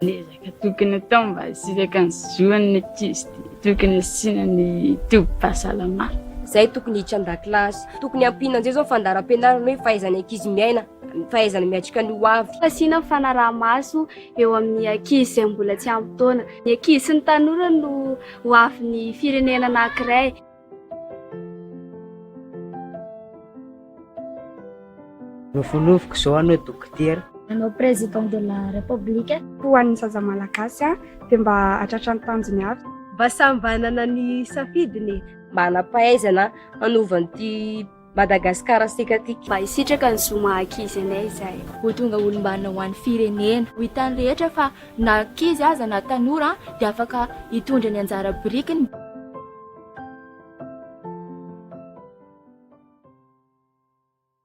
Nezaka tokony atao mba hisiraka ny zoan'ny ankizy tokony asiana ny tobi-pahasalamana. Zay tokony hiditra an-dakilasy, tokony ampiana an'izay zao fandaharam-pianarana hoe fahaizana ankizy miaina, fahaizana miatrika ny ho avy. Asiana fanaraha-maso eo amin'ny ankizy izay mbola tsy ampy taona. Ny ankizy sy ny tanora no ho avin'ny firenena anankiray. Nofinofiko zao anao dokotera. Anao président de la république. Ho an'ny zaza malagasy dia mba hatratra ny tanjony avy. Mba sambanana ny safidiny, mba hanampahaizana hanovan'ity Madagasikara ansika ty. Mba hisitraka ny zo maha-ankizy anay izay. Ho tonga olombana ho an'ny firenena. Ho hitan'ny rehetra fa na ankizy aza na tanora dia afaka hitondra ny anjara birikiny.